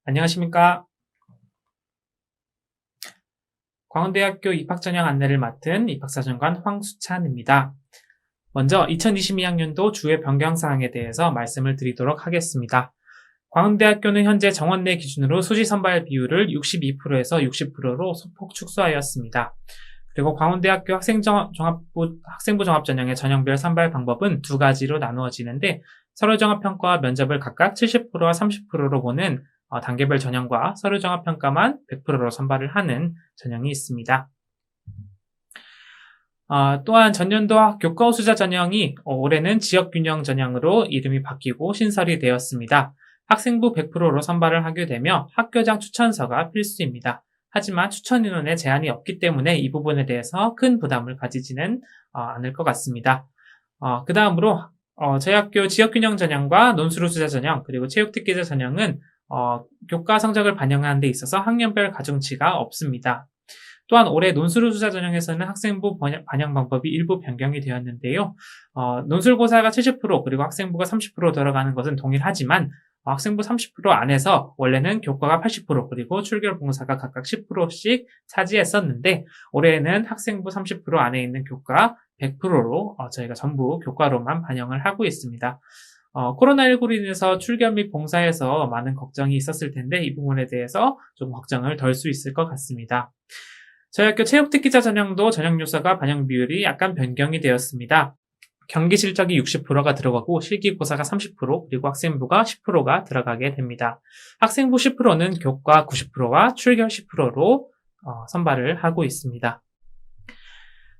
안녕하십니까. 광운대학교 입학전형 안내를 맡은 입학사정관 황수찬입니다. 먼저 2022학년도 주요 변경사항에 대해서 말씀을 드리도록 하겠습니다. 광운대학교는 현재 정원 내 기준으로 수시 선발 비율을 62%에서 60%로 소폭 축소하였습니다. 그리고 광운대학교 학생부 종합전형의 전형별 선발 방법은 두 가지로 나누어지는데 서류종합평가와 면접을 각각 70%와 30%로 보는 단계별 전형과 서류종합평가만 100%로 선발을 하는 전형이 있습니다. 또한 전년도 교과 우수자 전형이 올해는 지역균형 전형으로 이름이 바뀌고 신설이 되었습니다. 학생부 100%로 선발을 하게 되며 학교장 추천서가 필수입니다. 하지만 추천 인원에 제한이 없기 때문에 이 부분에 대해서 큰 부담을 가지지는 않을 것 같습니다. 그 다음으로 저희 학교 지역균형 전형과 논술우수자 전형 그리고 체육특기자 전형은 교과 성적을 반영하는 데 있어서 학년별 가중치가 없습니다. 또한 올해 논술우수자 전형에서는 학생부 반영 방법이 일부 변경이 되었는데요. 논술고사가 70% 그리고 학생부가 30% 들어가는 것은 동일하지만 학생부 30% 안에서 원래는 교과가 80% 그리고 출결봉사가 각각 10%씩 차지했었는데 올해는 학생부 30% 안에 있는 교과 100%로 저희가 전부 교과로만 반영을 하고 있습니다. 코로나19로 인해서 출결 및 봉사에서 많은 걱정이 있었을 텐데 이 부분에 대해서 좀 걱정을 덜 수 있을 것 같습니다. 저희 학교 체육특기자 전형도 전형 요소가 반영 비율이 약간 변경이 되었습니다. 경기 실적이 60%가 들어가고 실기고사가 30% 그리고 학생부가 10%가 들어가게 됩니다. 학생부 10%는 교과 90%와 출결 10%로 선발을 하고 있습니다.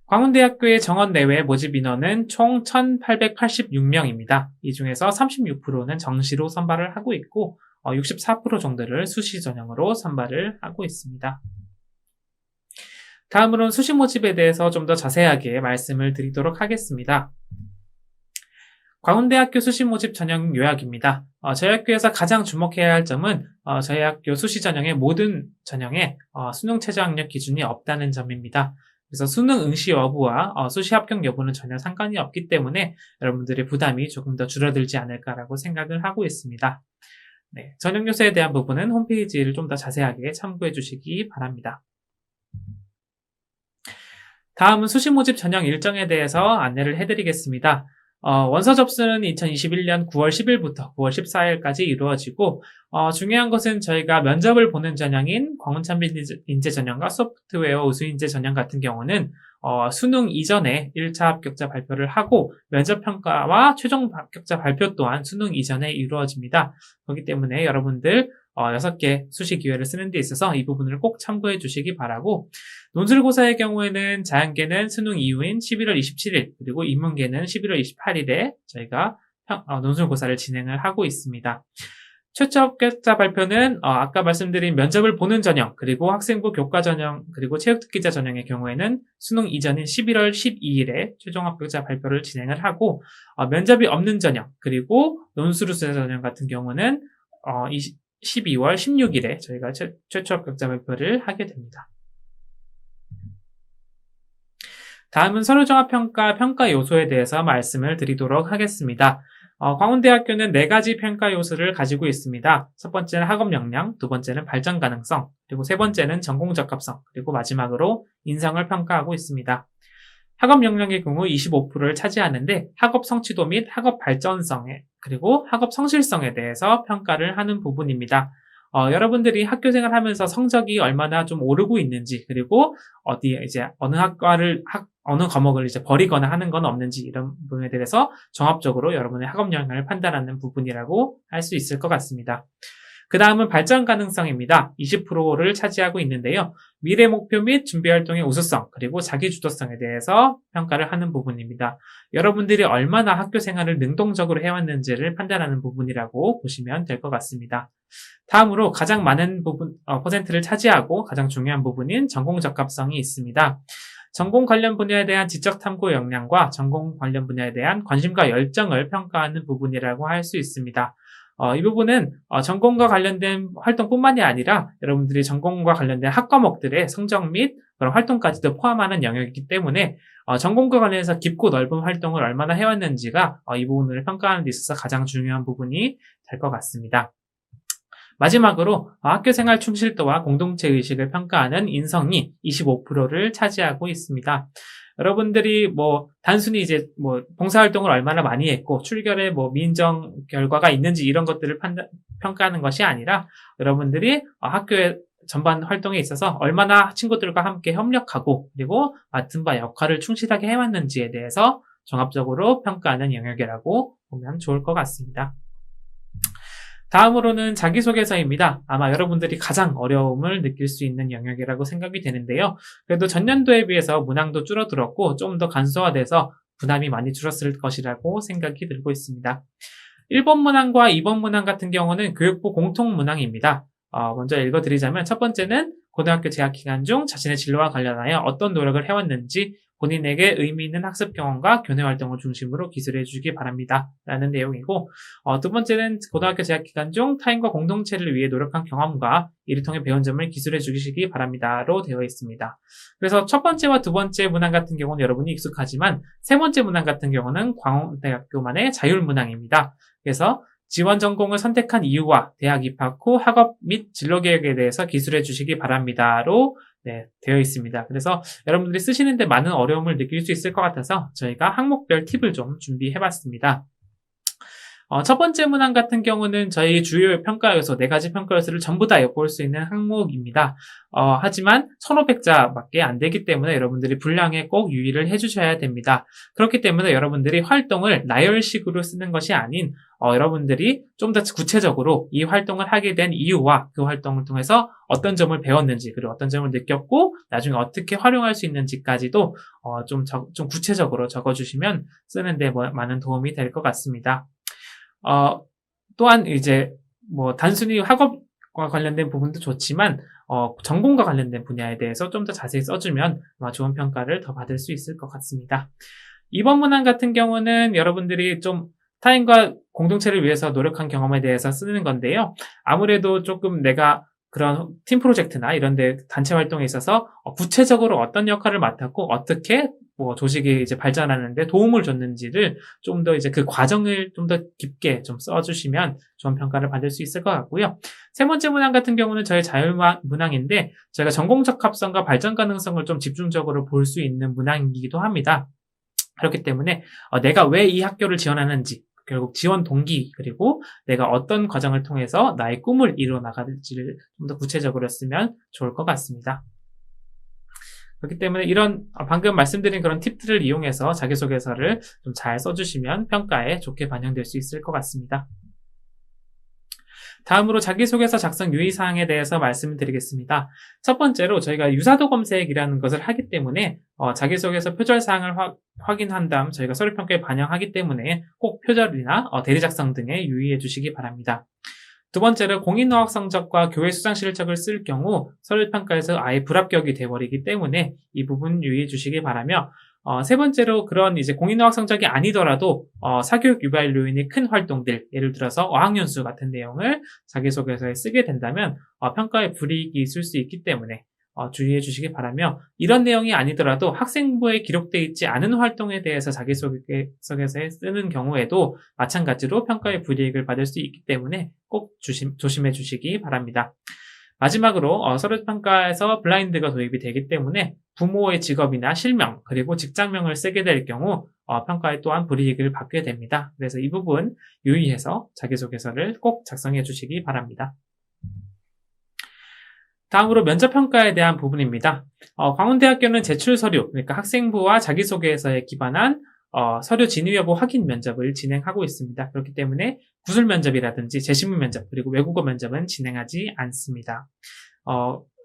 광운대학교의 정원 내외 모집 인원은 총 1,886명입니다. 이 중에서 36%는 정시로 선발을 하고 있고 64% 정도를 수시 전형으로 선발을 하고 있습니다. 다음으로는 수시 모집에 대해서 좀 더 자세하게 말씀을 드리도록 하겠습니다. 광운대학교 수시 모집 전형 요약입니다. 저희 학교에서 가장 주목해야 할 점은 저희 학교 수시 전형의 모든 전형에 수능 최저학력 기준이 없다는 점입니다. 그래서 수능 응시 여부와 수시 합격 여부는 전혀 상관이 없기 때문에 여러분들의 부담이 조금 더 줄어들지 않을까라고 생각을 하고 있습니다. 네, 전형 요소에 대한 부분은 홈페이지를 좀 더 자세하게 참고해 주시기 바랍니다. 다음은 수시 모집 전형 일정에 대해서 안내를 해드리겠습니다. 원서 접수는 2021년 9월 10일부터 9월 14일까지 이루어지고 중요한 것은 저희가 면접을 보는 전형인 광운찬빈 인재 전형과 소프트웨어 우수 인재 전형 같은 경우는 수능 이전에 1차 합격자 발표를 하고 면접 평가와 최종 합격자 발표 또한 수능 이전에 이루어집니다. 그렇기 때문에 여러분들 6개 수시 기회를 쓰는 데 있어서 이 부분을 꼭 참고해 주시기 바라고 논술고사의 경우에는 자연계는 수능 이후인 11월 27일 그리고 인문계는 11월 28일에 저희가 논술고사를 진행을 하고 있습니다. 최초 합격자 발표는 아까 말씀드린 면접을 보는 전형 그리고 학생부 교과 전형 그리고 체육특기자 전형의 경우에는 수능 이전인 11월 12일에 최종 합격자 발표를 진행을 하고 면접이 없는 전형 그리고 논술우수자 전형 같은 경우는 12월 16일에 저희가 최초 합격자 발표를 하게 됩니다. 다음은 서류종합평가 평가 요소에 대해서 말씀을 드리도록 하겠습니다. 광운대학교는 4가지 평가 요소를 가지고 있습니다. 첫 번째는 학업 역량, 두 번째는 발전 가능성, 그리고 세 번째는 전공 적합성, 그리고 마지막으로 인성을 평가하고 있습니다. 학업 역량의 경우 25%를 차지하는데 학업 성취도 및 학업 발전성에 그리고 학업 성실성에 대해서 평가를 하는 부분입니다. 여러분들이 학교 생활하면서 성적이 얼마나 좀 오르고 있는지 그리고 어느 과목을 버리거나 하는 건 없는지 이런 부분에 대해서 종합적으로 여러분의 학업 역량을 판단하는 부분이라고 할 수 있을 것 같습니다. 그 다음은 발전 가능성입니다. 20%를 차지하고 있는데요. 미래 목표 및 준비 활동의 우수성, 그리고 자기 주도성에 대해서 평가를 하는 부분입니다. 여러분들이 얼마나 학교 생활을 능동적으로 해왔는지를 판단하는 부분이라고 보시면 될 것 같습니다. 다음으로 가장 많은 퍼센트를 차지하고 가장 중요한 부분인 전공 적합성이 있습니다. 전공 관련 분야에 대한 지적 탐구 역량과 전공 관련 분야에 대한 관심과 열정을 평가하는 부분이라고 할 수 있습니다. 이 부분은 전공과 관련된 활동뿐만이 아니라 여러분들이 전공과 관련된 학과목들의 성적 및 그런 활동까지도 포함하는 영역이기 때문에 전공과 관련해서 깊고 넓은 활동을 얼마나 해왔는지가 이 부분을 평가하는 데 있어서 가장 중요한 부분이 될 것 같습니다. 마지막으로 학교생활 충실도와 공동체 의식을 평가하는 인성이 25%를 차지하고 있습니다. 여러분들이 단순히 이제 봉사활동을 얼마나 많이 했고 출결에 민정 결과가 있는지 이런 것들을 평가하는 것이 아니라 여러분들이 학교의 전반 활동에 있어서 얼마나 친구들과 함께 협력하고 그리고 맡은 바 역할을 충실하게 해왔는지에 대해서 종합적으로 평가하는 영역이라고 보면 좋을 것 같습니다. 다음으로는 자기소개서입니다. 아마 여러분들이 가장 어려움을 느낄 수 있는 영역이라고 생각이 되는데요. 그래도 전년도에 비해서 문항도 줄어들었고 좀 더 간소화돼서 부담이 많이 줄었을 것이라고 생각이 들고 있습니다. 1번 문항과 2번 문항 같은 경우는 교육부 공통 문항입니다. 먼저 읽어드리자면 첫 번째는 고등학교 재학 기간 중 자신의 진로와 관련하여 어떤 노력을 해왔는지 본인에게 의미 있는 학습 경험과 교내 활동을 중심으로 기술해 주기 바랍니다. 라는 내용이고 두 번째는 고등학교 재학 기간 중 타인과 공동체를 위해 노력한 경험과 이를 통해 배운 점을 기술해 주시기 바랍니다로 되어 있습니다. 그래서 첫 번째와 두 번째 문항 같은 경우는 여러분이 익숙하지만 세 번째 문항 같은 경우는 광운대학교만의 자율문항입니다. 그래서 지원 전공을 선택한 이유와 대학 입학 후 학업 및 진로 계획에 대해서 기술해 주시기 바랍니다로 되어 있습니다. 그래서 여러분들이 쓰시는데 많은 어려움을 느낄 수 있을 것 같아서 저희가 항목별 팁을 좀 준비해 봤습니다. 첫 번째 문항 같은 경우는 저희 주요 평가 요소, 4가지 평가 요소를 전부 다 엿볼 수 있는 항목입니다. 하지만 1500자밖에 안 되기 때문에 여러분들이 분량에 꼭 유의를 해주셔야 됩니다. 그렇기 때문에 여러분들이 활동을 나열식으로 쓰는 것이 아닌 여러분들이 좀 더 구체적으로 이 활동을 하게 된 이유와 그 활동을 통해서 어떤 점을 배웠는지 그리고 어떤 점을 느꼈고 나중에 어떻게 활용할 수 있는지까지도 좀 구체적으로 적어주시면 쓰는데 많은 도움이 될 것 같습니다. 또한 이제 단순히 학업과 관련된 부분도 좋지만 전공과 관련된 분야에 대해서 좀 더 자세히 써주면 좋은 평가를 더 받을 수 있을 것 같습니다. 2번 문항 같은 경우는 여러분들이 좀 타인과 공동체를 위해서 노력한 경험에 대해서 쓰는 건데요. 아무래도 조금 내가 그런 팀 프로젝트나 이런 데 단체 활동에 있어서 구체적으로 어떤 역할을 맡았고 어떻게 조직이 이제 발전하는데 도움을 줬는지를 좀 더 이제 그 과정을 좀 더 깊게 좀 써주시면 좋은 평가를 받을 수 있을 것 같고요. 세 번째 문항 같은 경우는 저희 자율문항인데 저희가 전공적 합성과 발전 가능성을 좀 집중적으로 볼 수 있는 문항이기도 합니다. 그렇기 때문에 내가 왜 이 학교를 지원하는지 결국 지원 동기 그리고 내가 어떤 과정을 통해서 나의 꿈을 이루어 나갈지를 좀 더 구체적으로 쓰면 좋을 것 같습니다. 그렇기 때문에 이런 방금 말씀드린 그런 팁들을 이용해서 자기소개서를 좀 잘 써주시면 평가에 좋게 반영될 수 있을 것 같습니다. 다음으로 자기소개서 작성 유의사항에 대해서 말씀을 드리겠습니다. 첫 번째로 저희가 유사도 검색이라는 것을 하기 때문에 자기소개서 표절사항을 확인한 다음 저희가 서류평가에 반영하기 때문에 꼭 표절이나 대리작성 등에 유의해 주시기 바랍니다. 두 번째로 공인어학 성적과 교회 수상 실적을 쓸 경우 서류평가에서 아예 불합격이 돼버리기 때문에 이 부분 유의해 주시기 바라며 세 번째로 그런 이제 공인어학 성적이 아니더라도 사교육 유발 요인의 큰 활동들 예를 들어서 어학연수 같은 내용을 자기소개서에 쓰게 된다면 평가에 불이익이 있을 수 있기 때문에 주의해 주시기 바라며 이런 내용이 아니더라도 학생부에 기록되어 있지 않은 활동에 대해서 자기소개서에 쓰는 경우에도 마찬가지로 평가에 불이익을 받을 수 있기 때문에 꼭 조심해 주시기 바랍니다. 마지막으로 서류평가에서 블라인드가 도입이 되기 때문에 부모의 직업이나 실명 그리고 직장명을 쓰게 될 경우 평가에 또한 불이익을 받게 됩니다. 그래서 이 부분 유의해서 자기소개서를 꼭 작성해 주시기 바랍니다. 다음으로 면접평가에 대한 부분입니다. 광운대학교는 제출서류, 그러니까 학생부와 자기소개서에 기반한 서류 진위 여부 확인 면접을 진행하고 있습니다. 그렇기 때문에 구술 면접이라든지 재신문 면접, 그리고 외국어 면접은 진행하지 않습니다.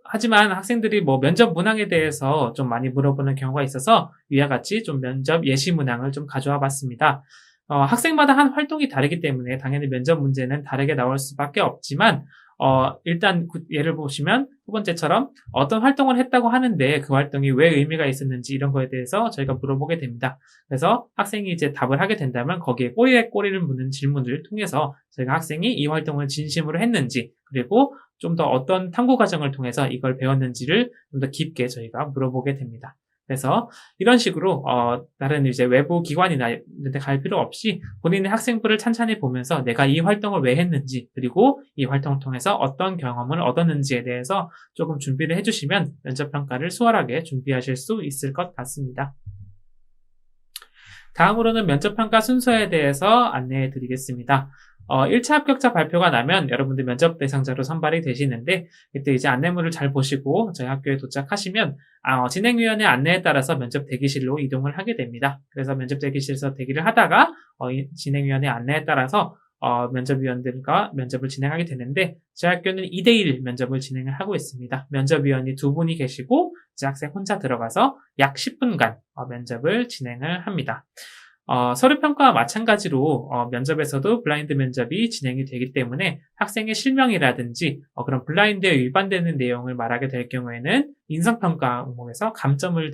하지만 학생들이 면접 문항에 대해서 좀 많이 물어보는 경우가 있어서 위와 같이 좀 면접 예시 문항을 좀 가져와 봤습니다. 학생마다 한 활동이 다르기 때문에 당연히 면접 문제는 다르게 나올 수밖에 없지만 일단 예를 보시면 첫 번째처럼 어떤 활동을 했다고 하는데 그 활동이 왜 의미가 있었는지 이런 거에 대해서 저희가 물어보게 됩니다. 그래서 학생이 이제 답을 하게 된다면 거기에 꼬리에 꼬리를 무는 질문을 통해서 저희가 학생이 이 활동을 진심으로 했는지 그리고 좀 더 어떤 탐구 과정을 통해서 이걸 배웠는지를 좀 더 깊게 저희가 물어보게 됩니다. 그래서 이런 식으로 다른 이제 외부 기관이나 이런 데 갈 필요 없이 본인의 학생부를 찬찬히 보면서 내가 이 활동을 왜 했는지 그리고 이 활동을 통해서 어떤 경험을 얻었는지에 대해서 조금 준비를 해주시면 면접평가를 수월하게 준비하실 수 있을 것 같습니다. 다음으로는 면접평가 순서에 대해서 안내해 드리겠습니다. 1차 합격자 발표가 나면 여러분들 면접 대상자로 선발이 되시는데 이때 이제 안내물을 잘 보시고 저희 학교에 도착하시면 진행위원회 안내에 따라서 면접 대기실로 이동을 하게 됩니다. 그래서 면접 대기실에서 대기를 하다가 진행위원회 안내에 따라서 면접위원들과 면접을 진행하게 되는데 저희 학교는 2대1 면접을 진행을 하고 있습니다. 면접위원이 2분이 계시고 이제 학생 혼자 들어가서 약 10분간 면접을 진행을 합니다. 서류평가와 마찬가지로 면접에서도 블라인드 면접이 진행이 되기 때문에 학생의 실명이라든지 그런 블라인드에 위반되는 내용을 말하게 될 경우에는 인성평가 항목에서 감점을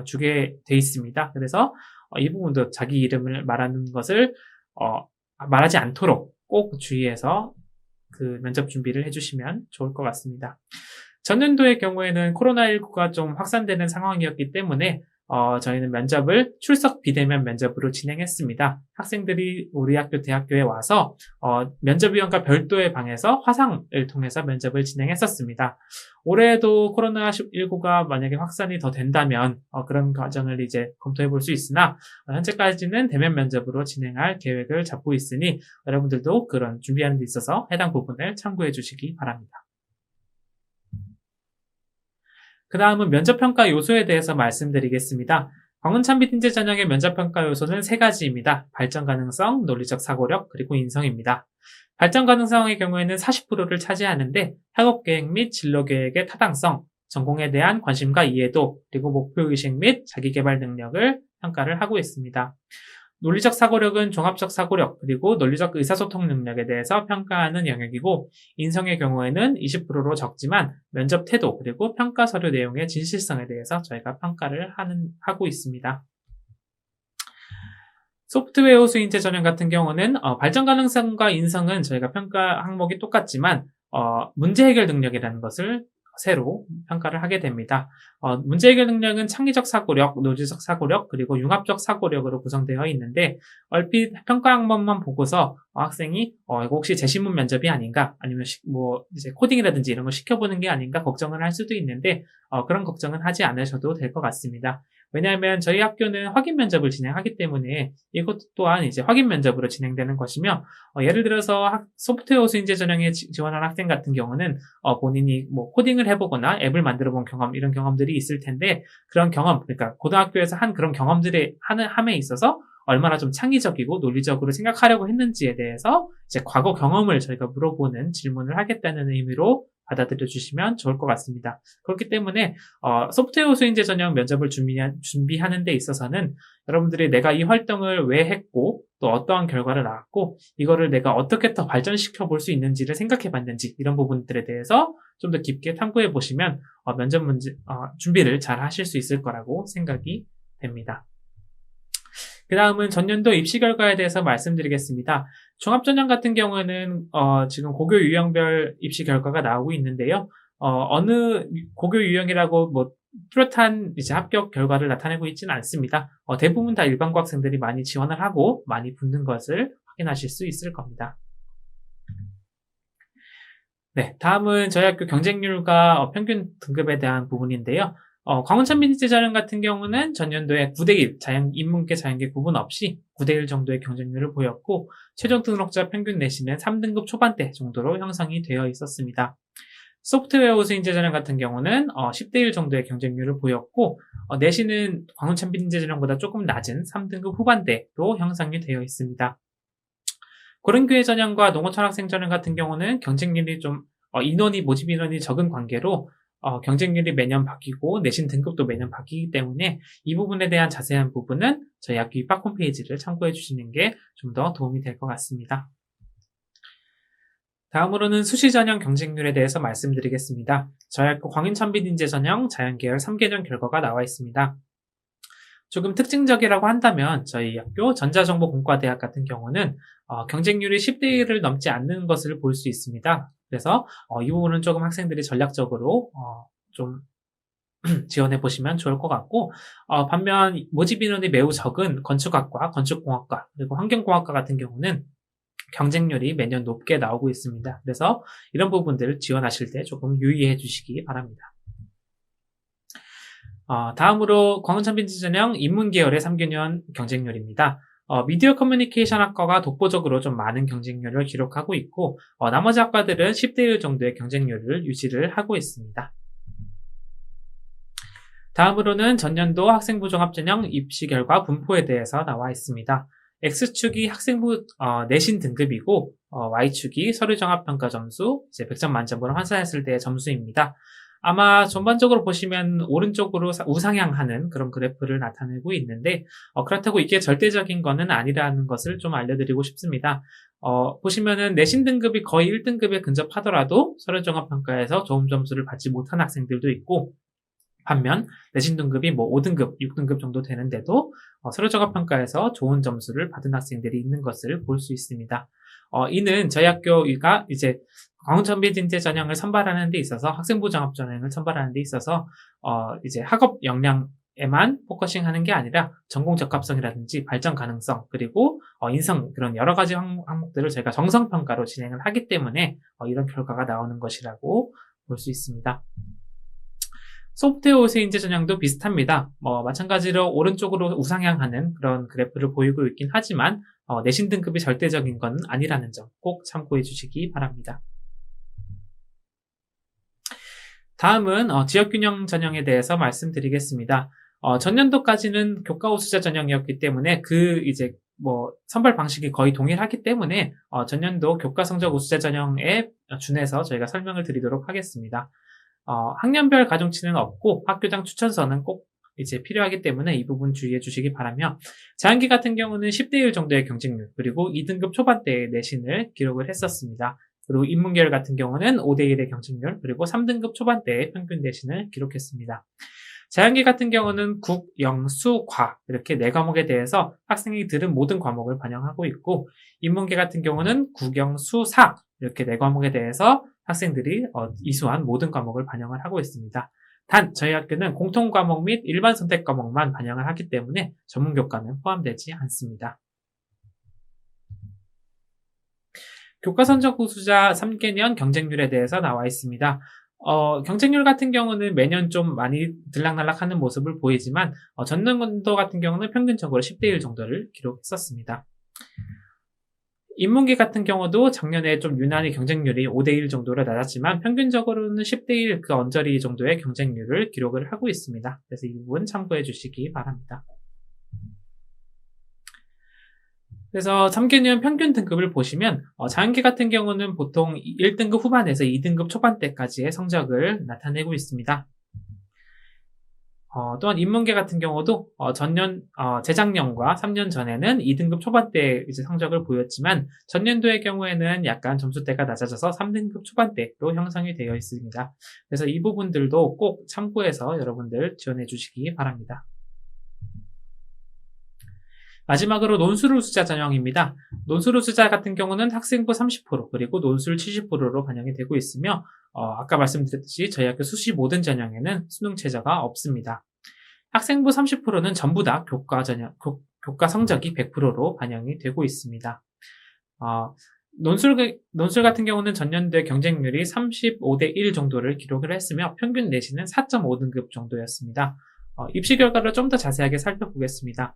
주게 돼 있습니다. 그래서 이 부분도 자기 이름을 말하는 것을 말하지 않도록 꼭 주의해서 그 면접 준비를 해주시면 좋을 것 같습니다. 전년도의 경우에는 코로나19가 좀 확산되는 상황이었기 때문에 저희는 면접을 출석 비대면 면접으로 진행했습니다. 학생들이 우리 학교 대학교에 와서 면접위원과 별도의 방에서 화상을 통해서 면접을 진행했었습니다. 올해도 코로나19가 만약에 확산이 더 된다면 그런 과정을 이제 검토해 볼 수 있으나 현재까지는 대면 면접으로 진행할 계획을 잡고 있으니 여러분들도 그런 준비하는 데 있어서 해당 부분을 참고해 주시기 바랍니다. 그 다음은 면접평가 요소에 대해서 말씀드리겠습니다. 광운찬 인재 전형의 면접평가 요소는 3가지입니다. 발전 가능성, 논리적 사고력, 그리고 인성입니다. 발전 가능성의 경우에는 40%를 차지하는데 학업 계획 및 진로 계획의 타당성, 전공에 대한 관심과 이해도, 그리고 목표의식 및 자기개발 능력을 평가를 하고 있습니다. 논리적 사고력은 종합적 사고력, 그리고 논리적 의사소통 능력에 대해서 평가하는 영역이고, 인성의 경우에는 20%로 적지만 면접 태도, 그리고 평가 서류 내용의 진실성에 대해서 저희가 평가를 하고 있습니다. 소프트웨어 수인재 전형 같은 경우는 발전 가능성과 인성은 저희가 평가 항목이 똑같지만 문제 해결 능력이라는 것을 새로 평가를 하게 됩니다. 문제 해결 능력은 창의적 사고력, 논리적 사고력, 그리고 융합적 사고력으로 구성되어 있는데 얼핏 평가 항목만 보고서 학생이 이거 혹시 재신문 면접이 아닌가 아니면 이제 코딩이라든지 이런 걸 시켜보는 게 아닌가 걱정을 할 수도 있는데 그런 걱정은 하지 않으셔도 될 것 같습니다. 왜냐하면 저희 학교는 확인 면접을 진행하기 때문에 이것 또한 이제 확인 면접으로 진행되는 것이며 예를 들어서 소프트웨어 수인재 전형에 지원한 학생 같은 경우는 본인이 코딩을 해보거나 앱을 만들어 본 경험 이런 경험들이 있을 텐데 그런 경험 그러니까 고등학교에서 한 그런 경험들이 함에 있어서 얼마나 좀 창의적이고 논리적으로 생각하려고 했는지에 대해서 이제 과거 경험을 저희가 물어보는 질문을 하겠다는 의미로 받아들여 주시면 좋을 것 같습니다. 그렇기 때문에 소프트웨어 수인재 전형 면접을 준비하는 데 있어서는 여러분들이 내가 이 활동을 왜 했고 또 어떠한 결과를 낳았고 이거를 내가 어떻게 더 발전시켜 볼 수 있는지를 생각해 봤는지 이런 부분들에 대해서 좀 더 깊게 탐구해 보시면 면접 준비를 잘 하실 수 있을 거라고 생각이 됩니다. 그 다음은 전년도 입시 결과에 대해서 말씀드리겠습니다. 종합전형 같은 경우에는 지금 고교 유형별 입시 결과가 나오고 있는데요. 어느 고교 유형이라고 뚜렷한 이제 합격 결과를 나타내고 있지는 않습니다. 대부분 다 일반고 학생들이 많이 지원을 하고 많이 붙는 것을 확인하실 수 있을 겁니다. 네, 다음은 저희 학교 경쟁률과 평균 등급에 대한 부분인데요. 광운찬 인재 전형 같은 경우는 전년도에 9대1 인문계 자연계 구분 없이 9대1 정도의 경쟁률을 보였고 최종 등록자 평균 내신은 3등급 초반대 정도로 형성이 되어 있었습니다. 소프트웨어 수인재 전형 같은 경우는 10대1 정도의 경쟁률을 보였고 내신은 광운찬 인재 전형보다 조금 낮은 3등급 후반대로 형성이 되어 있습니다. 고른교회 전형과 농어촌 학생 전형 같은 경우는 경쟁률이 좀 모집 인원이 적은 관계로 경쟁률이 매년 바뀌고 내신 등급도 매년 바뀌기 때문에 이 부분에 대한 자세한 부분은 저희 학교 입학 홈페이지를 참고해 주시는 게 좀 더 도움이 될 것 같습니다. 다음으로는 수시 전형 경쟁률에 대해서 말씀드리겠습니다. 저희 학교 광인천빛인재 전형 자연계열 3개년 결과가 나와 있습니다. 조금 특징적이라고 한다면 저희 학교 전자정보공과대학 같은 경우는 경쟁률이 10대 1을 넘지 않는 것을 볼 수 있습니다. 그래서 이 부분은 조금 학생들이 전략적으로 좀 지원해 보시면 좋을 것 같고, 반면 모집 인원이 매우 적은 건축학과, 건축공학과, 그리고 환경공학과 같은 경우는 경쟁률이 매년 높게 나오고 있습니다. 그래서 이런 부분들을 지원하실 때 조금 유의해 주시기 바랍니다. 다음으로 광운천빈지 전형 인문계열의 3개년 경쟁률입니다. 미디어 커뮤니케이션 학과가 독보적으로 좀 많은 경쟁률을 기록하고 있고, 나머지 학과들은 10대 1 정도의 경쟁률을 유지를 하고 있습니다. 다음으로는 전년도 학생부 종합전형 입시 결과 분포에 대해서 나와 있습니다. X축이 학생부 내신 등급이고, Y축이 서류 종합평가 점수, 이제 100점 만점으로 환산했을 때의 점수입니다. 아마 전반적으로 보시면 오른쪽으로 우상향하는 그런 그래프를 나타내고 있는데, 그렇다고 이게 절대적인 거는 아니라는 것을 좀 알려드리고 싶습니다. 보시면은 내신 등급이 거의 1등급에 근접하더라도 서류 종합평가에서 좋은 점수를 받지 못한 학생들도 있고, 반면 내신 등급이 5등급, 6등급 정도 되는데도 서류 종합평가에서 좋은 점수를 받은 학생들이 있는 것을 볼 수 있습니다. 이는 저희 학교가 이제 광운천빛인재 전형을 선발하는 데 있어서 학생부 종합 전형을 선발하는 데 있어서 이제 학업 역량에만 포커싱하는 게 아니라 전공 적합성이라든지 발전 가능성 그리고 인성 그런 여러 가지 항목들을 저희가 정성 평가로 진행을 하기 때문에 이런 결과가 나오는 것이라고 볼 수 있습니다. 소프트웨어 우수인재 전형도 비슷합니다. 마찬가지로 오른쪽으로 우상향하는 그런 그래프를 보이고 있긴 하지만 내신 등급이 절대적인 건 아니라는 점 꼭 참고해 주시기 바랍니다. 다음은 지역균형 전형에 대해서 말씀드리겠습니다. 전년도까지는 교과 우수자 전형이었기 때문에 선발 방식이 거의 동일하기 때문에 전년도 교과 성적 우수자 전형에 준해서 저희가 설명을 드리도록 하겠습니다. 학년별 가중치는 없고 학교장 추천서는 꼭 이제 필요하기 때문에 이 부분 주의해 주시기 바라며, 자연계 같은 경우는 10대 1 정도의 경쟁률 그리고 2등급 초반대의 내신을 기록을 했었습니다. 그리고 인문계열 같은 경우는 5대 1의 경쟁률 그리고 3등급 초반대의 평균 내신을 기록했습니다. 자연계 같은 경우는 국, 영, 수, 과 이렇게 4과목에 대해서 학생이 들은 모든 과목을 반영하고 있고, 인문계 같은 경우는 국, 영, 수, 사 이렇게 4과목에 대해서 학생들이 이수한 모든 과목을 반영을 하고 있습니다. 단 저희 학교는 공통 과목 및 일반 선택 과목만 반영을 하기 때문에 전문 교과는 포함되지 않습니다. 교과 성적 우수자 3개년 경쟁률에 대해서 나와 있습니다. 경쟁률 같은 경우는 매년 좀 많이 들락날락하는 모습을 보이지만 전년도 같은 경우는 평균적으로 10대 1 정도를 기록했었습니다. 인문계 같은 경우도 작년에 좀 유난히 경쟁률이 5대 1 정도로 낮았지만 평균적으로는 10대 1 그 언저리 정도의 경쟁률을 기록을 하고 있습니다. 그래서 이 부분 참고해 주시기 바랍니다. 그래서 3개년 평균 등급을 보시면 자연계 같은 경우는 보통 1등급 후반에서 2등급 초반대까지의 성적을 나타내고 있습니다. 또한 인문계 같은 경우도 재작년과 3년 전에는 2등급 초반대 이제 성적을 보였지만 전년도의 경우에는 약간 점수대가 낮아져서 3등급 초반대로 형성이 되어 있습니다. 그래서 이 부분들도 꼭 참고해서 여러분들 지원해 주시기 바랍니다. 마지막으로 논술 우수자 전형입니다. 논술 우수자 같은 경우는 학생부 30% 그리고 논술 70%로 반영이 되고 있으며 아까 말씀드렸듯이 저희 학교 수시 모든 전형에는 수능 최저가 없습니다. 학생부 30%는 전부 다 교과 성적이 100%로 반영이 되고 있습니다. 논술 같은 경우는 전년도의 경쟁률이 35대 1 정도를 기록을 했으며 평균 내신은 4.5등급 정도였습니다. 입시 결과를 좀 더 자세하게 살펴보겠습니다.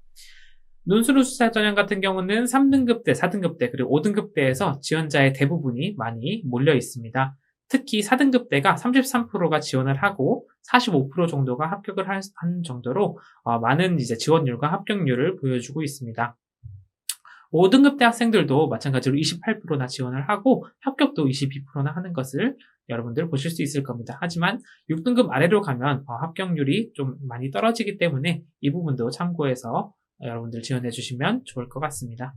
논술 우수자 전형 같은 경우는 3등급대, 4등급대, 그리고 5등급대에서 지원자의 대부분이 많이 몰려 있습니다. 특히 4등급대가 33%가 지원을 하고 45% 정도가 합격을 한 정도로 많은 이제 지원율과 합격률을 보여주고 있습니다. 5등급대 학생들도 마찬가지로 28%나 지원을 하고 합격도 22%나 하는 것을 여러분들 보실 수 있을 겁니다. 하지만 6등급 아래로 가면 합격률이 좀 많이 떨어지기 때문에 이 부분도 참고해서 여러분들 지원해 주시면 좋을 것 같습니다.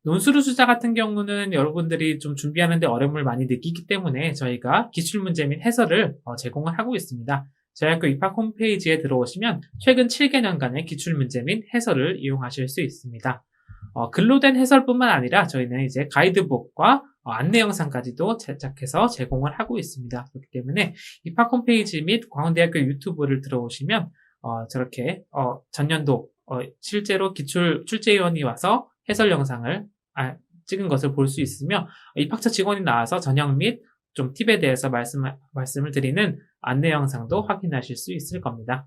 논술 우수자 같은 경우는 여러분들이 좀 준비하는데 어려움을 많이 느끼기 때문에 저희가 기출문제 및 해설을 제공을 하고 있습니다. 저희 학교 입학 홈페이지에 들어오시면 최근 7개년간의 기출문제 및 해설을 이용하실 수 있습니다. 글로 된 해설뿐만 아니라 저희는 이제 가이드북과 안내 영상까지도 제작해서 제공을 하고 있습니다. 그렇기 때문에 입학 홈페이지 및 광운대학교 유튜브를 들어오시면 저렇게 전년도 실제로 기출 출제위원이 와서 해설 영상을 찍은 것을 볼 수 있으며 입학처 직원이 나와서 전형 및 좀 팁에 대해서 말씀을 드리는 안내 영상도 확인하실 수 있을 겁니다.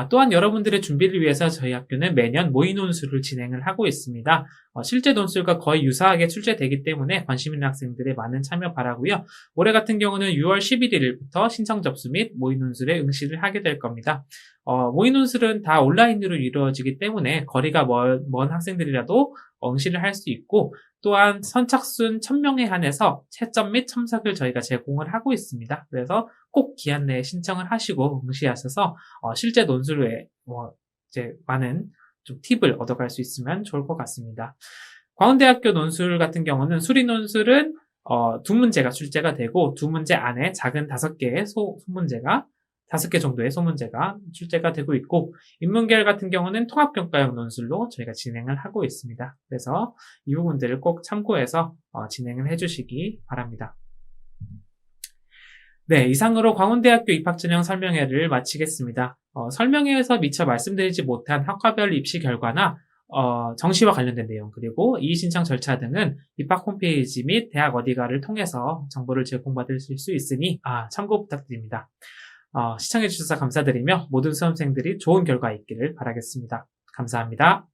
또한 여러분들의 준비를 위해서 저희 학교는 매년 모의 논술을 진행을 하고 있습니다. 실제 논술과 거의 유사하게 출제되기 때문에 관심 있는 학생들의 많은 참여 바라고요. 올해 같은 경우는 6월 11일부터 신청 접수 및 모의 논술에 응시를 하게 될 겁니다. 모의 논술은 다 온라인으로 이루어지기 때문에 거리가 먼 학생들이라도 응시를 할 수 있고 또한 선착순 1000명에 한해서 채점 및 첨삭을 저희가 제공을 하고 있습니다. 그래서 꼭 기한 내에 신청을 하시고 응시하셔서 실제 논술 외에 이제 많은 좀 팁을 얻어갈 수 있으면 좋을 것 같습니다. 광운대학교 논술 같은 경우는 수리 논술은 2문제가 출제가 되고 2문제 안에 작은 5개의 소문제가 5개 정도의 소문제가 출제가 되고 있고 인문계열 같은 경우는 통합평가형 논술로 저희가 진행을 하고 있습니다. 그래서 이 부분들을 꼭 참고해서 진행을 해주시기 바랍니다. 네, 이상으로 광운대학교 입학전형 설명회를 마치겠습니다. 설명회에서 미처 말씀드리지 못한 학과별 입시 결과나 정시와 관련된 내용 그리고 이의신청 절차 등은 입학 홈페이지 및 대학 어디가를 통해서 정보를 제공받으실 수 있으니 참고 부탁드립니다. 시청해주셔서 감사드리며 모든 수험생들이 좋은 결과 있기를 바라겠습니다. 감사합니다.